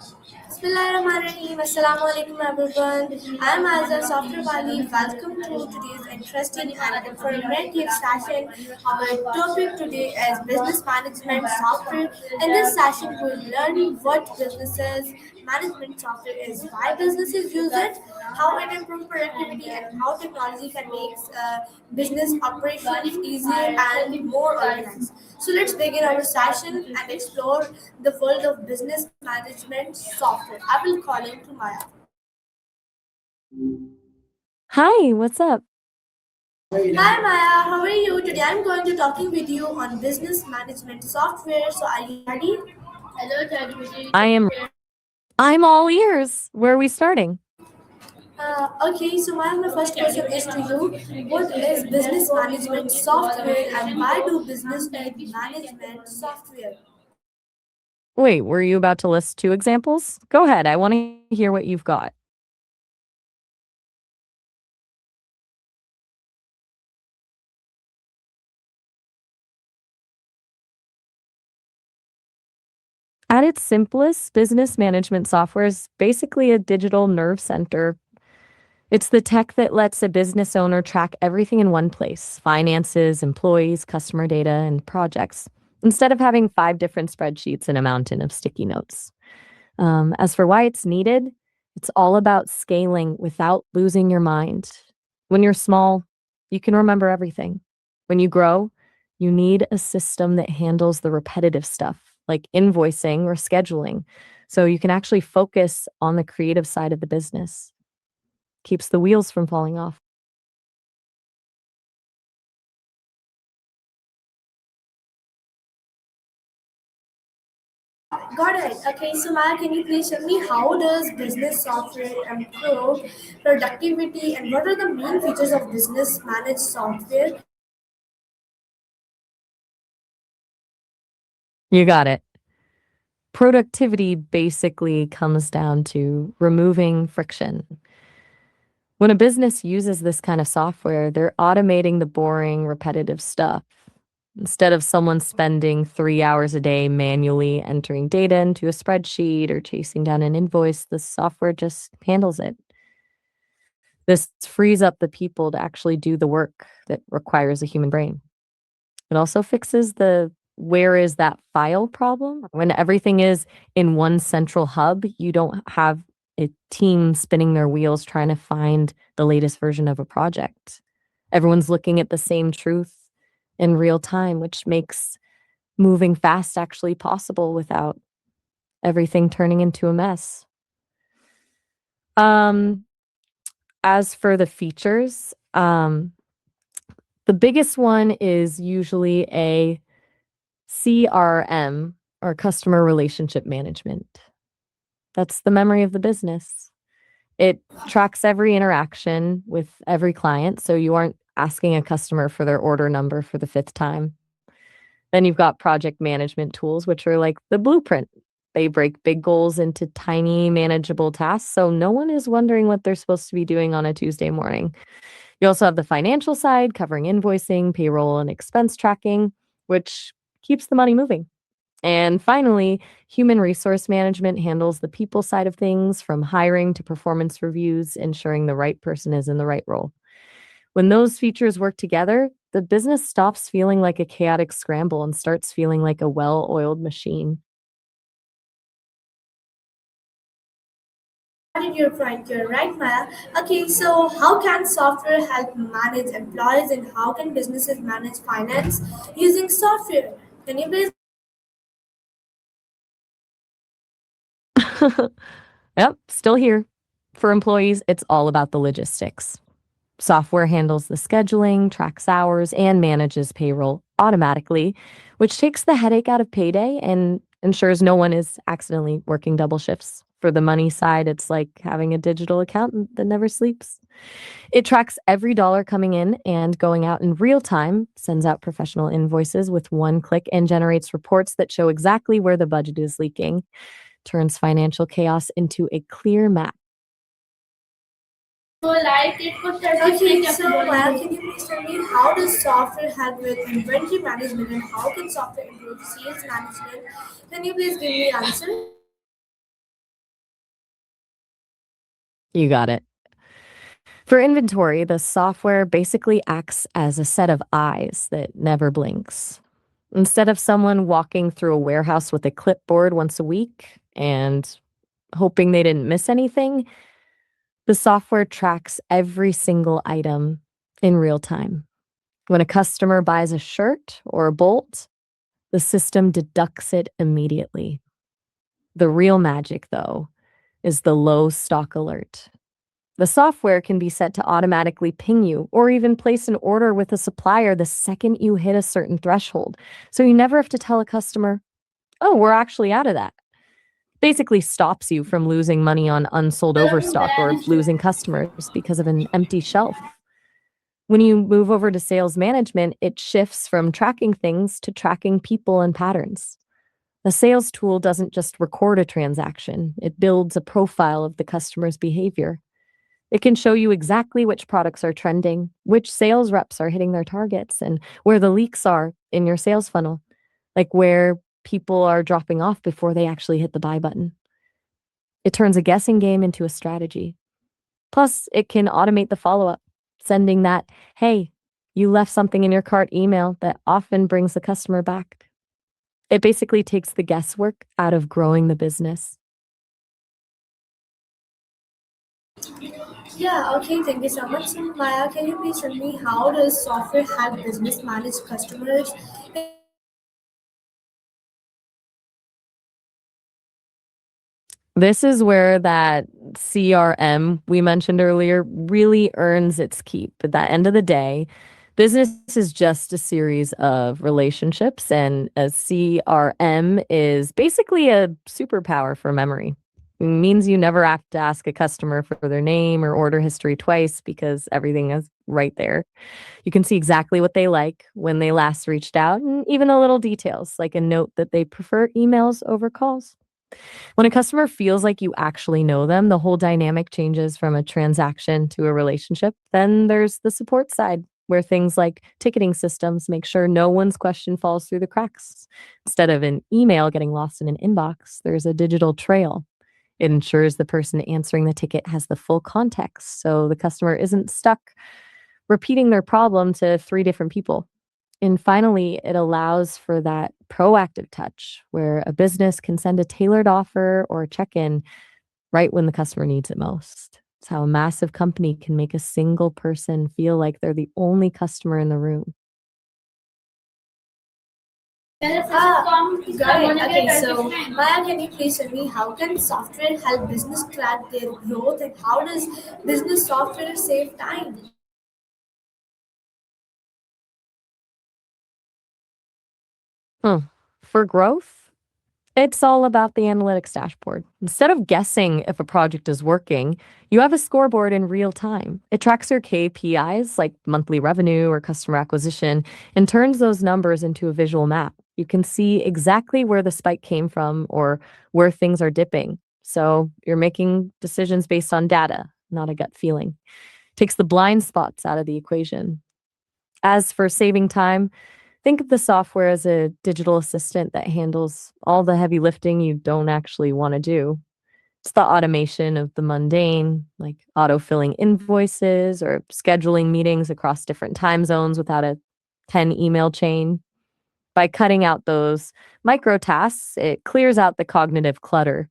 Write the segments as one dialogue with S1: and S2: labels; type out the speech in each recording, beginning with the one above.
S1: Bismillahirrahmanirrahim. Assalamu alaikum everyone. I am Azza Software Bali. Welcome to today's interesting and informative session. Our topic today is business management software. In this session, we will learn what businesses management software is, why businesses use it, how it improves productivity, and how technology can make business operations easier and more organized. So let's begin our session and explore the world of business management software. I will call in to Maya.
S2: Hi, what's up?
S1: Hi Maya, how are you? Today I'm going to talking with you on business management software. So are you ready? Hello,
S2: I am I'm all ears. Where are we starting?
S1: Okay, so my first question is to you. What is business management software and why do business need management software?
S2: Wait, were you about to list two examples? Go ahead. I want to hear what you've got. At its simplest, business management software is basically a digital nerve center. It's the tech that lets a business owner track everything in one place: finances, employees, customer data, and projects, instead of having five different spreadsheets and a mountain of sticky notes. As for why it's needed, it's all about scaling without losing your mind. When you're small, you can remember everything. When you grow, you need a system that handles the repetitive stuff, like invoicing or scheduling, so you can actually focus on the creative side of the business. Keeps the wheels from falling off.
S1: Got it. Okay, so Maya, can you please tell me how does business software improve productivity and what are the main features of business managed software?
S2: You got it. Productivity basically comes down to removing friction. When a business uses this kind of software, they're automating the boring, repetitive stuff. Instead of someone spending 3 hours a day manually entering data into a spreadsheet or chasing down an invoice, the software just handles it. This frees up the people to actually do the work that requires a human brain. It also fixes the where is that file problem. When everything is in one central hub, you don't have a team spinning their wheels trying to find the latest version of a project. Everyone's looking at the same truth in real time, which makes moving fast actually possible without everything turning into a mess. Um, as for the features, the biggest one is usually a CRM, or customer relationship management. That's the memory of the business. It tracks every interaction with every client, so you aren't asking a customer for their order number for the fifth time. Then you've got project management tools, which are like the blueprint. They break big goals into tiny, manageable tasks, so no one is wondering what they're supposed to be doing on a Tuesday morning. You also have the financial side, covering invoicing, payroll, and expense tracking, which keeps the money moving. And finally, human resource management handles the people side of things, from hiring to performance reviews, ensuring the right person is in the right role. When those features work together, the business stops feeling like a chaotic scramble and starts feeling like a well oiled machine.
S1: Got it, your point. You're right, Maya. Okay, so how can software help manage employees and how can businesses manage finance using software? Can you please?
S2: Yep, still here. For employees, it's all about the logistics. Software handles the scheduling, tracks hours, and manages payroll automatically, which takes the headache out of payday and ensures no one is accidentally working double shifts. For the money side, it's like having a digital accountant that never sleeps. It tracks every dollar coming in and going out in real time, sends out professional invoices with one click, and generates reports that show exactly where the budget is leaking, turns financial chaos into a clear map.
S1: Okay, so Maya, can you please tell me how does software help with inventory management and how can software improve sales management? Can you please give me answer?
S2: You got it. For inventory, the software basically acts as a set of eyes that never blinks. Instead of someone walking through a warehouse with a clipboard once a week and hoping they didn't miss anything, the software tracks every single item in real time. When a customer buys a shirt or a bolt, the system deducts it immediately. The real magic, though, is the low stock alert. The software can be set to automatically ping you or even place an order with a supplier the second you hit a certain threshold. So you never have to tell a customer, oh, we're actually out of that. Basically stops you from losing money on unsold overstock or losing customers because of an empty shelf. When you move over to sales management, it shifts from tracking things to tracking people and patterns. The sales tool doesn't just record a transaction, it builds a profile of the customer's behavior. It can show you exactly which products are trending, which sales reps are hitting their targets, and where the leaks are in your sales funnel, like where people are dropping off before they actually hit the buy button. It turns a guessing game into a strategy. Plus, it can automate the follow up, sending that, hey, you left something in your cart email that often brings the customer back. It basically takes the guesswork out of growing the business.
S1: Yeah, okay, thank you so much. So, Maya, can you please tell me how does software help business manage customers?
S2: This is where that CRM we mentioned earlier really earns its keep. At the end of the day, business is just a series of relationships, and a CRM is basically a superpower for memory. It means you never have to ask a customer for their name or order history twice because everything is right there. You can see exactly what they like, when they last reached out, and even the little details like a note that they prefer emails over calls. When a customer feels like you actually know them, the whole dynamic changes from a transaction to a relationship. Then there's the support side, where things like ticketing systems make sure no one's question falls through the cracks. Instead of an email getting lost in an inbox, there's a digital trail. It ensures the person answering the ticket has the full context, so the customer isn't stuck repeating their problem to three different people. And finally, it allows for that proactive touch where a business can send a tailored offer or a check in right when the customer needs it most. It's how a massive company can make a single person feel like they're the only customer in the room.
S1: Got it. Okay, so Maya, can you please tell me how can software help business track their growth and how does business software save time?
S2: Hmm. For growth, it's all about the analytics dashboard. Instead of guessing if a project is working, you have a scoreboard in real time. It tracks your KPIs like monthly revenue or customer acquisition and turns those numbers into a visual map. You can see exactly where the spike came from or where things are dipping. So you're making decisions based on data, not a gut feeling. Takes the blind spots out of the equation. As for saving time, think of the software as a digital assistant that handles all the heavy lifting you don't actually want to do. It's the automation of the mundane, like auto-filling invoices or scheduling meetings across different time zones without a 10 email chain. By cutting out those micro tasks, it clears out the cognitive clutter.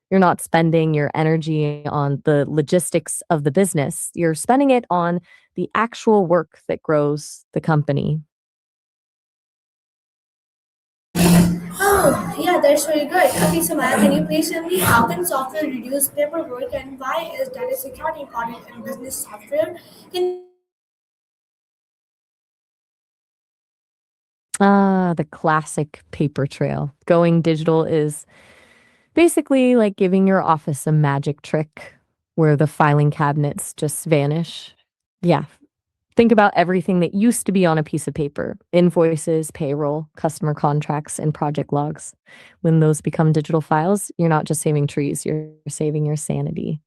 S2: You're not spending your energy on the logistics of the business. You're spending it on the actual work that grows the company.
S1: Oh, yeah, that's very good. Okay, so Maya, can you please tell me how can software reduce paperwork and why is data security important in business software? Can
S2: Ah, the classic paper trail. Going digital is basically like giving your office a magic trick where the filing cabinets just vanish. Yeah. Think about everything that used to be on a piece of paper: invoices, payroll, customer contracts, and project logs. When those become digital files, you're not just saving trees, you're saving your sanity.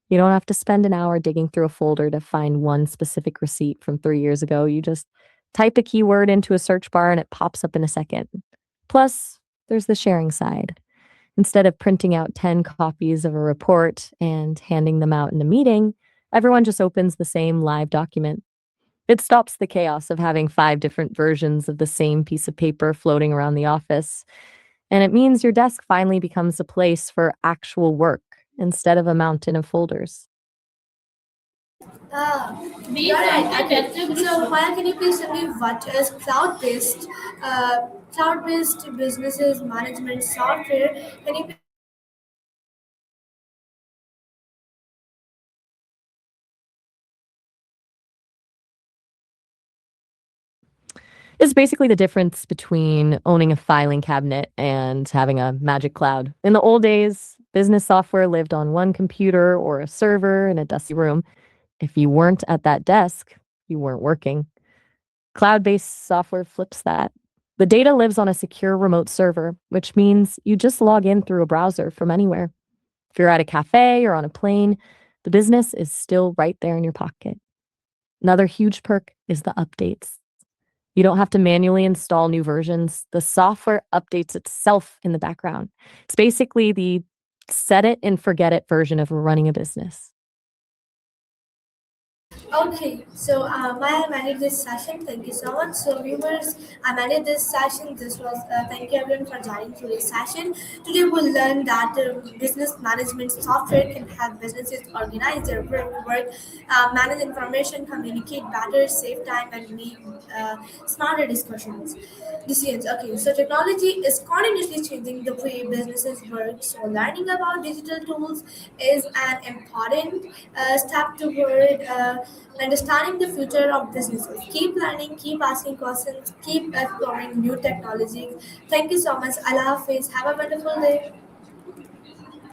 S2: You don't have to spend an hour digging through a folder to find one specific receipt from 3 years ago. You just type a keyword into a search bar and it pops up in a second. Plus, there's the sharing side. Instead of printing out 10 copies of a report and handing them out in a meeting, everyone just opens the same live document. It stops the chaos of having 5 different versions of the same piece of paper floating around the office. And it means your desk finally becomes a place for actual work instead of a mountain of folders.
S1: Ah, right. Okay. So, Maya, can you please tell me what is cloud-based businesses management software? Can you please explain me what is cloud-based businesses management software?
S2: It's basically the difference between owning a filing cabinet and having a magic cloud. In the old days, business software lived on one computer or a server in a dusty room. If you weren't at that desk, you weren't working. Cloud based software flips that. The data lives on a secure remote server, which means you just log in through a browser from anywhere. If you're at a cafe or on a plane, the business is still right there in your pocket. Another huge perk is the updates. You don't have to manually install new versions. The software updates itself in the background. It's basically the set it and forget it version of running a business.
S1: Okay, so I managed this session. Thank you so much. So viewers, I managed this session. This was thank you everyone for joining today's session. Today we'll learn that business management software can help businesses organize their work, manage information, communicate better, save time, and make smarter decisions. Okay, so technology is continuously changing the way businesses work. So learning about digital tools is an important step toward understanding the future of businesses. Keep learning, keep asking questions, keep exploring new technologies. Thank you so much. Allah Hafiz. Have a wonderful day.